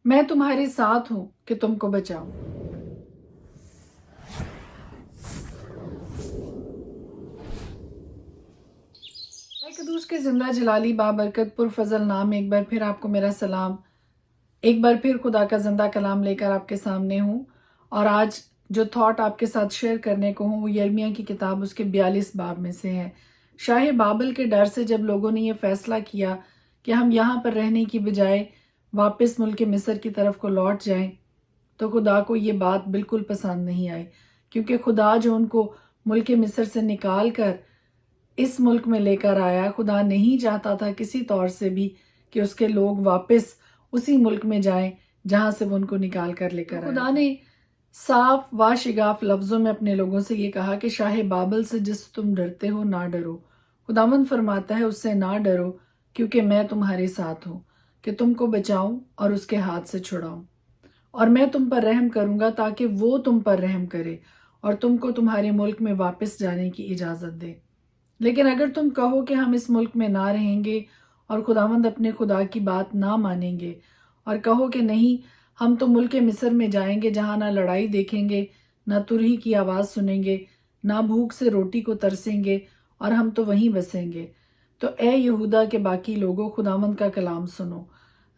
میں تمہارے ساتھ ہوں کہ تم کو بچاؤں۔ قدوس کے زندہ جلالی بابرکت پرفضل نام ایک بار پھر آپ کو میرا سلام۔ ایک بار پھر خدا کا زندہ کلام لے کر آپ کے سامنے ہوں، اور آج جو تھاٹ آپ کے ساتھ شیئر کرنے کو ہوں وہ یرمیہ کی کتاب اس کے 42 باب میں سے ہے۔ شاہ بابل کے ڈر سے جب لوگوں نے یہ فیصلہ کیا کہ ہم یہاں پر رہنے کی بجائے واپس ملک مصر کی طرف کو لوٹ جائیں، تو خدا کو یہ بات بالکل پسند نہیں آئی، کیونکہ خدا جو ان کو ملک مصر سے نکال کر اس ملک میں لے کر آیا، خدا نہیں چاہتا تھا کسی طور سے بھی کہ اس کے لوگ واپس اسی ملک میں جائیں جہاں سے وہ ان کو نکال کر لے کر آیا۔ خدا نے صاف واشگاف لفظوں میں اپنے لوگوں سے یہ کہا کہ شاہ بابل سے جس سے تم ڈرتے ہو نہ ڈرو۔ خداوند فرماتا ہے اس سے نہ ڈرو، کیونکہ میں تمہارے ساتھ ہوں کہ تم کو بچاؤں اور اس کے ہاتھ سے چھڑاؤں، اور میں تم پر رحم کروں گا تاکہ وہ تم پر رحم کرے اور تم کو تمہارے ملک میں واپس جانے کی اجازت دے۔ لیکن اگر تم کہو کہ ہم اس ملک میں نہ رہیں گے اور خداوند اپنے خدا کی بات نہ مانیں گے، اور کہو کہ نہیں ہم تو ملک مصر میں جائیں گے جہاں نہ لڑائی دیکھیں گے، نہ ترہی کی آواز سنیں گے، نہ بھوک سے روٹی کو ترسیں گے، اور ہم تو وہیں بسیں گے، تو اے یہودا کے باقی لوگوں خداوند کا کلام سنو۔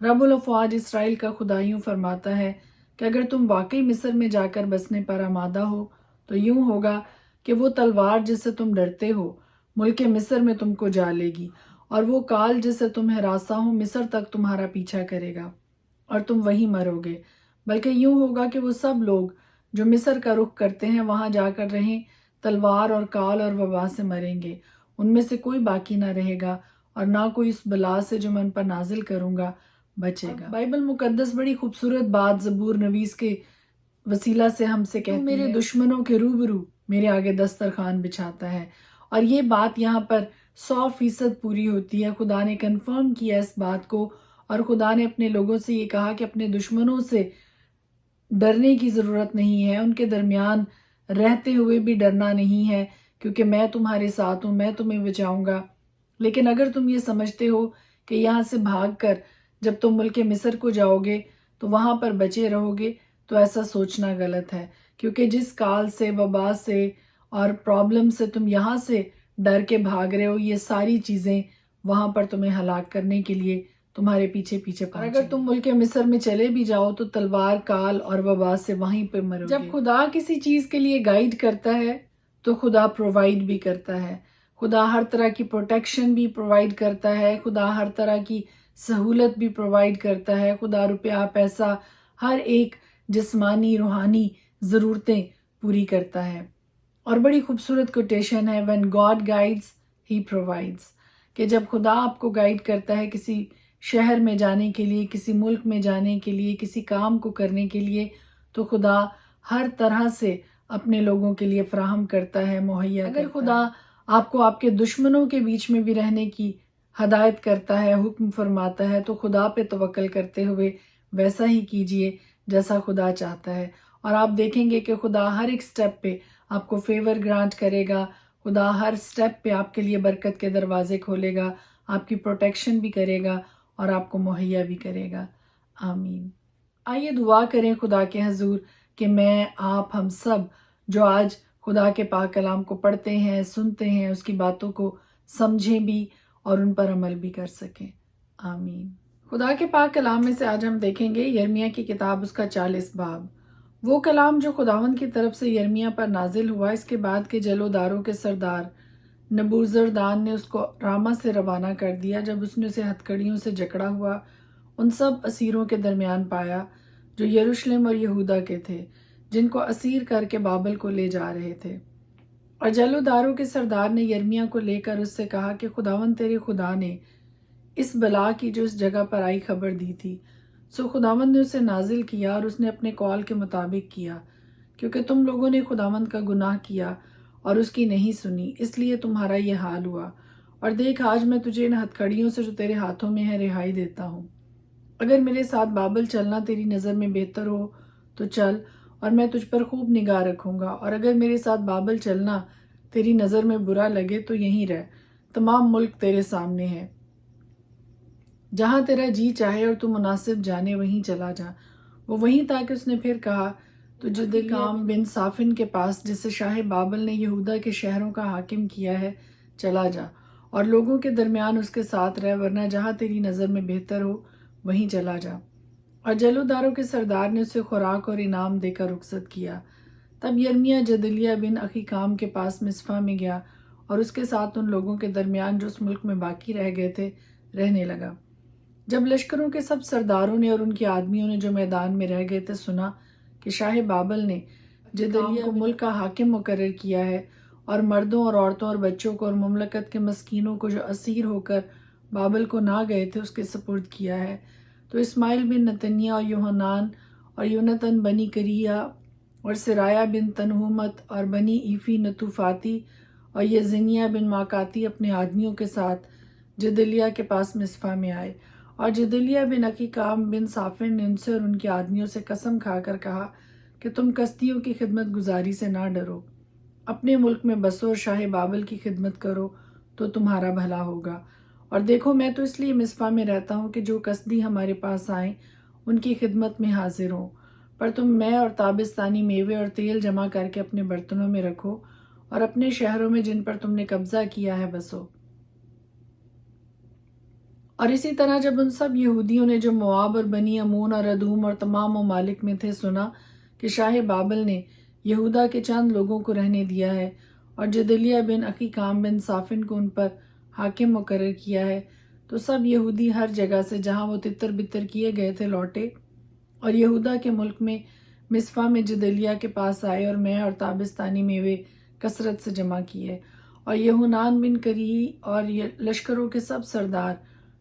رب الافواج اسرائیل کا خدا یوں فرماتا ہے کہ اگر تم واقعی مصر میں جا کر بسنے پر آمادہ ہو تو یوں ہوگا کہ وہ تلوار جس سے تم ڈرتے ہو ملک مصر میں تم کو جا لے گی، اور وہ کال جس سے تم ہراساں ہو مصر تک تمہارا پیچھا کرے گا اور تم وہیں مرو گے۔ بلکہ یوں ہوگا کہ وہ سب لوگ جو مصر کا رخ کرتے ہیں وہاں جا کر رہیں تلوار اور کال اور وبا سے مریں گے، ان میں سے کوئی باقی نہ رہے گا، اور نہ کوئی اس بلا سے جو میں ان پر نازل کروں گا بچے گا۔ بائبل مقدس بڑی خوبصورت بات زبور نویس کے وسیلہ سے ہم سے کہتی ہے، میرے دشمنوں کے روبرو میرے آگے دسترخوان بچھاتا ہے، اور یہ بات یہاں پر 100% پوری ہوتی ہے۔ خدا نے کنفرم کیا اس بات کو، اور خدا نے اپنے لوگوں سے یہ کہا کہ اپنے دشمنوں سے ڈرنے کی ضرورت نہیں ہے، ان کے درمیان رہتے ہوئے بھی ڈرنا نہیں ہے، کیونکہ میں تمہارے ساتھ ہوں، میں تمہیں بچاؤں گا۔ لیکن اگر تم یہ سمجھتے ہو کہ یہاں سے بھاگ کر جب تم ملک مصر کو جاؤ گے تو وہاں پر بچے رہو گے، تو ایسا سوچنا غلط ہے، کیونکہ جس کال سے، وبا سے اور پرابلم سے تم یہاں سے ڈر کے بھاگ رہے ہو، یہ ساری چیزیں وہاں پر تمہیں ہلاک کرنے کے لیے تمہارے پیچھے پیچھے پہنچیں گی۔ اگر تم ملک مصر میں چلے بھی جاؤ تو تلوار، کال اور وبا سے وہیں پہ مرو گے۔ جب خدا کسی چیز کے لیے گائیڈ کرتا ہے تو خدا پرووائڈ بھی کرتا ہے، خدا ہر طرح کی پروٹیکشن بھی پرووائڈ کرتا ہے، خدا ہر طرح کی سہولت بھی پرووائڈ کرتا ہے، خدا روپیہ پیسہ ہر ایک جسمانی روحانی ضرورتیں پوری کرتا ہے۔ اور بڑی خوبصورت کوٹیشن ہے، when God guides he provides، کہ جب خدا آپ کو گائیڈ کرتا ہے کسی شہر میں جانے کے لیے، کسی ملک میں جانے کے لیے، کسی کام کو کرنے کے لیے، تو خدا ہر طرح سے اپنے لوگوں کے لیے فراہم کرتا ہے، مہیا کرتا ہے۔ اگر خدا آپ کو آپ کے دشمنوں کے بیچ میں بھی رہنے کی ہدایت کرتا ہے، حکم فرماتا ہے، تو خدا پہ توکل کرتے ہوئے ویسا ہی کیجئے جیسا خدا چاہتا ہے، اور آپ دیکھیں گے کہ خدا ہر ایک سٹیپ پہ آپ کو فیور گرانٹ کرے گا، خدا ہر سٹیپ پہ آپ کے لیے برکت کے دروازے کھولے گا، آپ کی پروٹیکشن بھی کرے گا اور آپ کو مہیا بھی کرے گا۔ آمین۔ آئیے دعا کریں خدا کے حضور کہ میں، آپ، ہم سب جو آج خدا کے پاک کلام کو پڑھتے ہیں، سنتے ہیں، اس کی باتوں کو سمجھیں بھی اور ان پر عمل بھی کر سکیں۔ آمین۔ خدا کے پاک کلام میں سے آج ہم دیکھیں گے یرمیہ کی کتاب اس کا 40 باب، وہ کلام جو خداوند کی طرف سے یرمیہ پر نازل ہوا اس کے بعد کہ جلوداروں کے سردار نبوزردان نے اس کو راما سے روانہ کر دیا، جب اس نے اسے ہتھکڑیوں سے جکڑا ہوا ان سب اسیروں کے درمیان پایا جو یروشلم اور یہودا کے تھے، جن کو اسیر کر کے بابل کو لے جا رہے تھے۔ اور جلوداروں کے سردار نے یرمیہ کو لے کر اس سے کہا کہ خداوند تیرے خدا نے اس بلا کی جو اس جگہ پر آئی خبر دی تھی، سو خداوند نے اسے نازل کیا اور اس نے اپنے قول کے مطابق کیا، کیونکہ تم لوگوں نے خداوند کا گناہ کیا اور اس کی نہیں سنی، اس لیے تمہارا یہ حال ہوا۔ اور دیکھ آج میں تجھے ان ہتھکڑیوں سے جو تیرے ہاتھوں میں ہے رہائی دیتا ہوں۔ اگر میرے ساتھ بابل چلنا تیری نظر میں بہتر ہو تو چل، اور میں تجھ پر خوب نگاہ رکھوں گا، اور اگر میرے ساتھ بابل چلنا تیری نظر میں برا لگے تو یہیں رہ، تمام ملک تیرے سامنے ہے۔ جہاں تیرا جی چاہے اور تو مناسب جانے وہیں چلا جا۔ وہ وہیں تھا کہ اس نے پھر کہا تو جدلیام بن صافن کے پاس جسے شاہ بابل نے یہودا کے شہروں کا حاکم کیا ہے چلا جا، اور لوگوں کے درمیان اس کے ساتھ رہ، ورنہ جہاں تیری نظر میں بہتر ہو وہیں چلا جا۔ اور جلوداروں کے سردار نے اسے خوراک اور انعام دے کر رخصت کیا۔ تب یرمیہ جدلیہ بن اخیکام کے پاس مصفا میں گیا اور اس کے ساتھ ان لوگوں کے درمیان جو اس ملک میں باقی رہ گئے تھے رہنے لگا۔ جب لشکروں کے سب سرداروں نے اور ان کے آدمیوں نے جو میدان میں رہ گئے تھے سنا کہ شاہ بابل نے جدلیہ کو ملک کا حاکم مقرر کیا ہے، اور مردوں اور عورتوں اور بچوں کو اور مملکت کے مسکینوں کو جو اسیر ہو کر بابل کو نہ گئے تھے اس کے سپرد کیا ہے، تو اسماعیل بن نتنیہ اور یوحنان اور یونتن بنی کریہ اور سرایہ بن تنہومت اور بنی ایفی نتوفاتی اور یزنیہ بن ماکاتی اپنے آدمیوں کے ساتھ جدلیہ کے پاس مصفا میں آئے۔ اور جدلیہ بن اخیکام بن صافن نے ان سے اور ان کے آدمیوں سے قسم کھا کر کہا کہ تم کسدیوں کی خدمت گزاری سے نہ ڈرو، اپنے ملک میں بسو اور شاہ بابل کی خدمت کرو تو تمہارا بھلا ہوگا۔ اور دیکھو میں تو اس لیے مصفا میں رہتا ہوں کہ جو کسدی ہمارے پاس آئیں ان کی خدمت میں حاضر ہوں، پر تم میں اور تابستانی میوے اور تیل جمع کر کے اپنے برتنوں میں رکھو اور اپنے شہروں میں جن پر تم نے قبضہ کیا ہے بسو۔ اور اسی طرح جب ان سب یہودیوں نے جو مواب اور بنی امون اور ادوم اور تمام ممالک میں تھے سنا کہ شاہ بابل نے یہودا کے چند لوگوں کو رہنے دیا ہے اور جدلیہ بن اخیکام بن صافن کو ان پر حاکم مقرر کیا ہے، تو سب یہودی ہر جگہ سے جہاں وہ تتر بتر کیے گئے تھے لوٹے اور یہودا کے ملک میں مصفا میں جدلیہ کے پاس آئے، اور میں اور تابستانی میوے کثرت سے جمع کیے۔ اور یہونان بن کریہ اور لشکروں کے سب سردار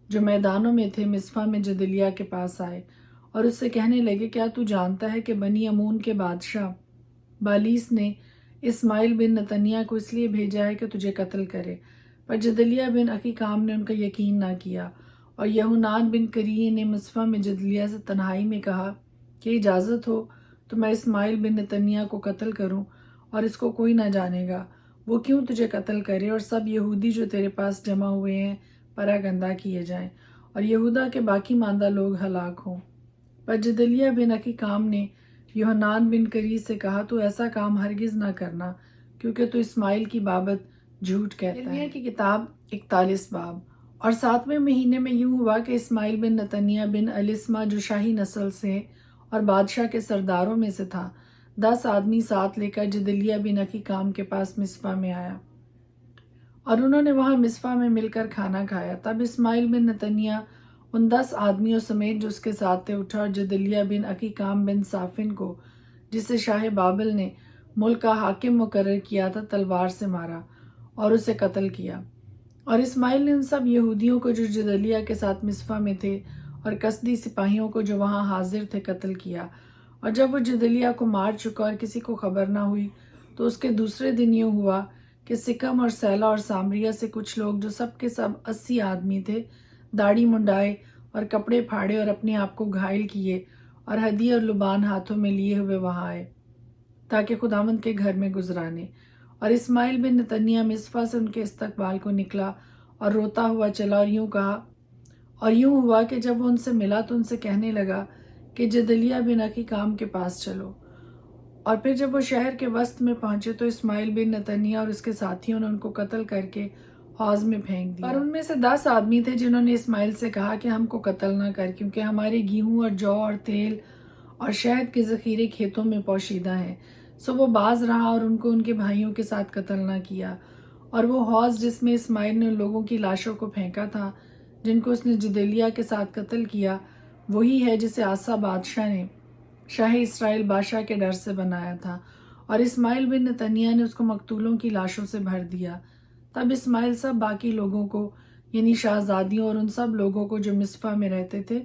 جو میدانوں میں تھے مصفا میں جدلیہ کے پاس آئے اور اس سے کہنے لگے، کیا تو جانتا ہے کہ بنی امون کے بادشاہ بالیس نے اسماعیل بن نتنیہ کو اس لیے بھیجا ہے کہ تجھے قتل کرے؟ پر جدلیہ بن اخیکام نے ان کا یقین نہ کیا، اور یہونان بن کریہ نے مصفا میں جدلیہ سے تنہائی میں کہا کہ اجازت ہو تو میں اسماعیل بن نتنیہ کو قتل کروں، اور اس کو کوئی نہ جانے گا، وہ کیوں تجھے قتل کرے، اور سب یہودی جو تیرے پاس جمع ہوئے ہیں پراگندہ کیے جائیں اور یہودا کے باقی ماندہ لوگ ہلاک ہوں۔ پر جدلیہ بن اخیکام نے یوحنان بن کریہ سے کہا، تو ایسا کام ہرگز نہ کرنا، کیونکہ تو اسماعیل کی بابت جھوٹ کہتا ہے۔ یرمیہ کی کتاب 41 باب۔ اور 7ویں مہینے میں یوں ہوا کہ اسماعیل بن نتنیہ بن السما جو شاہی نسل سے اور بادشاہ کے سرداروں میں سے تھا 10 آدمی ساتھ لے کر جدلیہ بن اخیکام کے پاس مصفا میں آیا، اور انہوں نے وہاں مصفا میں مل کر کھانا کھایا۔ تب اسماعیل بن نتنیہ ان 10 آدمیوں سمیت جو اس کے ساتھ تھے اٹھا اور جدلیہ بن اخیکام بن صافن کو جسے شاہ بابل نے ملک کا حاکم مقرر کیا تھا تلوار سے مارا اور اسے قتل کیا۔ اور اسماعیل نے ان سب یہودیوں کو جو جدلیہ کے ساتھ مصفا میں تھے اور کسدی سپاہیوں کو جو وہاں حاضر تھے قتل کیا۔ اور جب وہ جدلیہ کو مار چکا اور کسی کو خبر نہ ہوئی، تو اس کے دوسرے دن یوں ہوا کہ سکم اور سیلا اور سامریہ سے کچھ لوگ جو سب کے سب 80 آدمی تھے، داڑھی منڈائے اور کپڑے پھاڑے اور اپنے آپ کو گھائل کیے اور ہدیے اور لبان ہاتھوں میں لیے ہوئے وہاں آئے تاکہ خداوند کے گھر میں گزرانے۔ اور اسماعیل بن نتنیہ مصفا سے ان کے استقبال کو نکلا اور روتا ہوا چلا، اور یوں کہا، اور یوں ہوا کہ جب وہ ان سے ملا تو ان سے کہنے لگا کہ جدلیہ بن اخیکام کے پاس چلو۔ اور پھر جب وہ شہر کے وسط میں پہنچے تو اسماعیل بن نتنیہ اور اس کے ساتھیوں نے ان کو قتل کر کے حوض میں پھینک دیا۔ اور ان میں سے 10 آدمی تھے جنہوں نے اسماعیل سے کہا کہ ہم کو قتل نہ کر، کیونکہ ہمارے گیہوں اور جو اور تیل اور شہد کے ذخیرے کھیتوں میں پوشیدہ ہیں۔ سو وہ باز رہا اور ان کو ان کے بھائیوں کے ساتھ قتل نہ کیا۔ اور وہ حوض جس میں اسماعیل نے ان لوگوں کی لاشوں کو پھینکا تھا جن کو اس نے جدلیہ کے ساتھ قتل کیا، وہی ہے جسے آسا بادشاہ نے شاہ اسرائیل بادشاہ کے ڈر سے بنایا تھا، اور اسماعیل بن نتنیہ نے اس کو مقتولوں کی لاشوں سے بھر دیا۔ تب اسماعیل سب باقی لوگوں کو یعنی شہزادیوں اور ان سب لوگوں کو جو مصفا میں رہتے تھے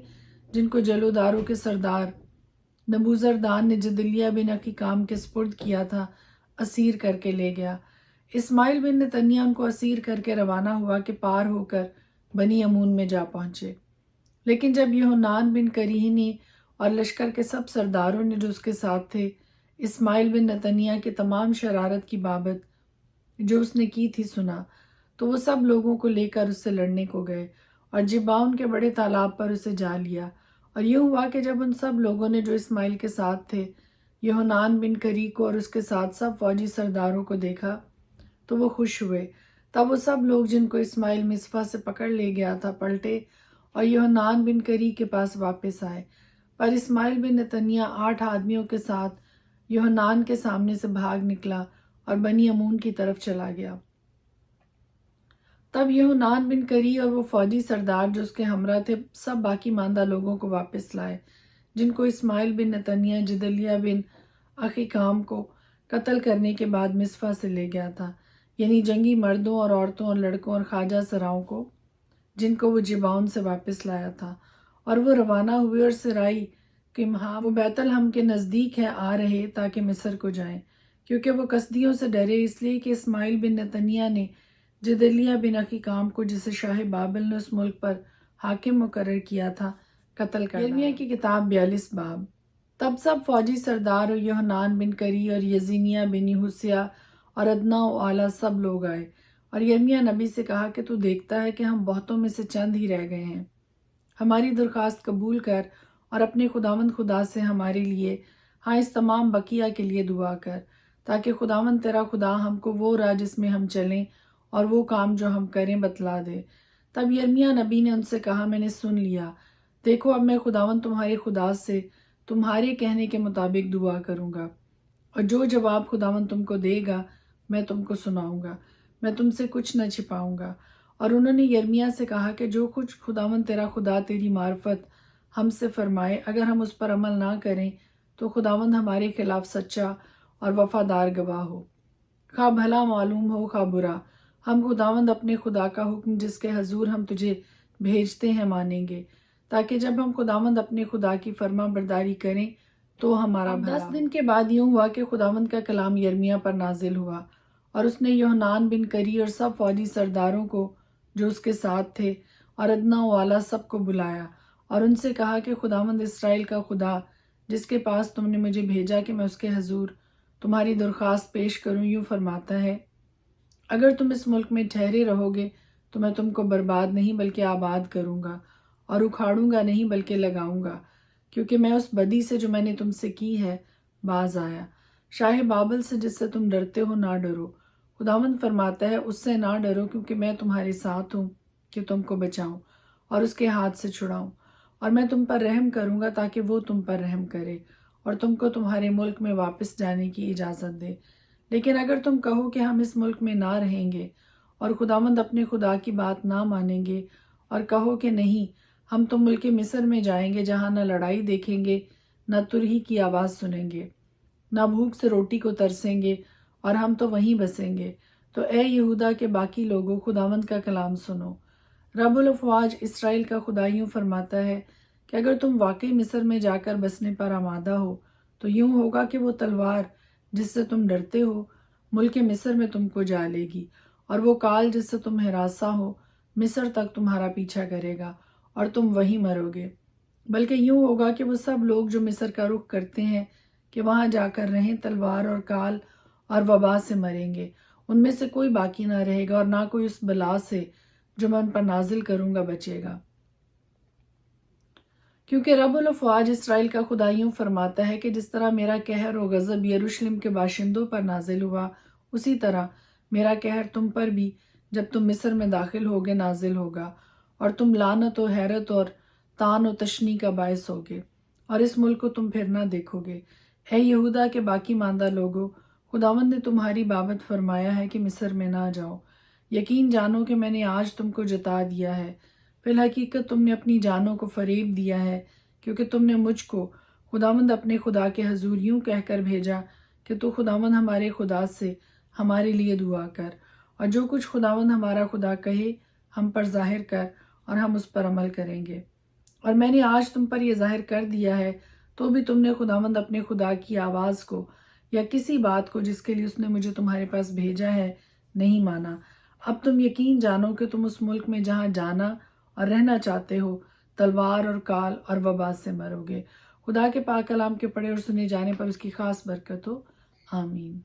جن کو جلوداروں کے سردار نبوزردان نے جدلیہ بن اخیکام کے سپرد کیا تھا اسیر کر کے لے گیا۔ اسماعیل بن نتنیہ ان کو اسیر کر کے روانہ ہوا کہ پار ہو کر بنی امون میں جا پہنچے۔ لیکن جب یوحنان بن کریہ نے اور لشکر کے سب سرداروں نے جو اس کے ساتھ تھے اسماعیل بن نتنیہ کی تمام شرارت کی بابت جو اس نے کی تھی سنا، تو وہ سب لوگوں کو لے کر اس سے لڑنے کو گئے اور جبعون کے بڑے تالاب پر اسے جا لیا۔ اور یوں ہوا کہ جب ان سب لوگوں نے جو اسماعیل کے ساتھ تھے یوحنان بن کری کو اور اس کے ساتھ سب فوجی سرداروں کو دیکھا تو وہ خوش ہوئے۔ تب وہ سب لوگ جن کو اسماعیل مصفا سے پکڑ لے گیا تھا پلٹے اور یوحنان بن کری کے پاس واپس آئے۔ پر اسماعیل بن نتنیاہ 8 آدمیوں کے ساتھ یوحنان کے سامنے سے بھاگ نکلا اور بنی امون کی طرف چلا گیا۔ تب یوحنان بن کری اور وہ فوجی سردار جو اس کے ہمراہ تھے سب باقی ماندہ لوگوں کو واپس لائے جن کو اسماعیل بن نتنیاہ جدلیہ بن اخیکام کو قتل کرنے کے بعد مصفا سے لے گیا تھا، یعنی جنگی مردوں اور عورتوں اور لڑکوں اور خواجہ سراؤں کو جن کو وہ جبعون سے واپس لایا تھا۔ اور وہ روانہ ہوئے اور سرائی کمہا وہ بیت الحم کے نزدیک ہے آ رہے تاکہ مصر کو جائیں، کیونکہ وہ کسدیوں سے ڈرے اس لیے کہ اسماعیل بن نتنیاہ نے جدلیہ بن اخیکام کو جسے شاہ بابل نے اس ملک پر حاکم مقرر کیا تھا قتل کر ڈالا۔ یرمیہ کی کتاب 42 باب۔ تب سب فوجی سردار اور یوحنان بن کری اور یزینیہ بن یحوسیہ اور ادنا و اعلیٰ سب لوگ آئے اور یرمیہ نبی سے کہا کہ تو دیکھتا ہے کہ ہم بہتوں میں سے چند ہی رہ گئے ہیں، ہماری درخواست قبول کر اور اپنے خداوند خدا سے ہمارے لیے ہاں اس تمام بقیہ کے لیے دعا کر تاکہ خداوند تیرا خدا ہم کو وہ راہ جس میں ہم چلیں اور وہ کام جو ہم کریں بتلا دے۔ تب یرمیہ نبی نے ان سے کہا میں نے سن لیا، دیکھو اب میں خداوند تمہارے خدا سے تمہارے کہنے کے مطابق دعا کروں گا اور جو جواب خداوند تم کو دے گا میں تم کو سناؤں گا، میں تم سے کچھ نہ چھپاؤں گا۔ اور انہوں نے یرمیہ سے کہا کہ جو کچھ خداوند تیرا خدا تیری معرفت ہم سے فرمائے اگر ہم اس پر عمل نہ کریں تو خداوند ہمارے خلاف سچا اور وفادار گواہ ہو، خواہ بھلا معلوم ہو خواہ برا، ہم خداوند اپنے خدا کا حکم جس کے حضور ہم تجھے بھیجتے ہیں مانیں گے، تاکہ جب ہم خداوند اپنے خدا کی فرما برداری کریں تو ہمارا بھلا ہو۔ 10 دن کے بعد یوں ہوا کہ خداوند کا کلام یرمیہ پر نازل ہوا اور اس نے یوحنان بن کری اور سب فوجی سرداروں کو جو اس کے ساتھ تھے اور ادنا و اعلیٰ سب کو بلایا اور ان سے کہا کہ خداوند اسرائیل کا خدا جس کے پاس تم نے مجھے بھیجا کہ میں اس کے حضور تمہاری درخواست پیش کروں یوں فرماتا ہے، اگر تم اس ملک میں ٹھہرے رہو گے تو میں تم کو برباد نہیں بلکہ آباد کروں گا اور اکھاڑوں گا نہیں بلکہ لگاؤں گا، کیونکہ میں اس بدی سے جو میں نے تم سے کی ہے باز آیا۔ شاہ بابل سے جس سے تم ڈرتے ہو نہ ڈرو، خداوند فرماتا ہے اس سے نہ ڈرو کیونکہ میں تمہارے ساتھ ہوں کہ تم کو بچاؤں اور اس کے ہاتھ سے چھڑاؤں، اور میں تم پر رحم کروں گا تاکہ وہ تم پر رحم کرے اور تم کو تمہارے ملک میں واپس جانے کی اجازت دے۔ لیکن اگر تم کہو کہ ہم اس ملک میں نہ رہیں گے اور خداوند اپنے خدا کی بات نہ مانیں گے اور کہو کہ نہیں ہم تو ملک مصر میں جائیں گے جہاں نہ لڑائی دیکھیں گے نہ ترہی کی آواز سنیں گے نہ بھوک سے روٹی کو ترسیں گے اور ہم تو وہیں بسیں گے، تو اے یہودا کے باقی لوگوں خداوند کا کلام سنو۔ رب الافواج اسرائیل کا خدا یوں فرماتا ہے کہ اگر تم واقعی مصر میں جا کر بسنے پر آمادہ ہو تو یوں ہوگا کہ وہ تلوار جس سے تم ڈرتے ہو ملک مصر میں تم کو جا لے گی، اور وہ کال جس سے تم ہراساں ہو مصر تک تمہارا پیچھا کرے گا اور تم وہیں مرو گے۔ بلکہ یوں ہوگا کہ وہ سب لوگ جو مصر کا رخ کرتے ہیں کہ وہاں جا کر رہیں تلوار اور کال اور وبا سے مریں گے، ان میں سے کوئی باقی نہ رہے گا اور نہ کوئی اس بلا سے جو میں ان پر نازل کروں گا بچے گا۔ کیونکہ رب الافواج اسرائیل کا خدا یوں فرماتا ہے کہ جس طرح میرا قہر و غضب یروشلم کے باشندوں پر نازل ہوا اسی طرح میرا قہر تم پر بھی جب تم مصر میں داخل ہوگے نازل ہوگا، اور تم لعنت و حیرت اور تان و تشنی کا باعث ہوگے اور اس ملک کو تم پھر نہ دیکھو گے۔ اے یہودا کے باقی ماندہ لوگوں، خداوند نے تمہاری بابت فرمایا ہے کہ مصر میں نہ جاؤ۔ یقین جانو کہ میں نے آج تم کو جتا دیا ہے، فی الحقیقت تم نے اپنی جانوں کو فریب دیا ہے، کیونکہ تم نے مجھ کو خداوند اپنے خدا کے حضور یوں کہہ کر بھیجا کہ تو خداوند ہمارے خدا سے ہمارے لیے دعا کر، اور جو کچھ خداوند ہمارا خدا کہے ہم پر ظاہر کر اور ہم اس پر عمل کریں گے۔ اور میں نے آج تم پر یہ ظاہر کر دیا ہے تو بھی تم نے خداوند اپنے خدا کی آواز کو یا کسی بات کو جس کے لیے اس نے مجھے تمہارے پاس بھیجا ہے نہیں مانا۔ اب تم یقین جانو کہ تم اس ملک میں جہاں جانا اور رہنا چاہتے ہو تلوار اور کال اور وبا سے مرو گے۔ خدا کے پاک کلام کے پڑھے اور سنے جانے پر اس کی خاص برکت ہو، آمین۔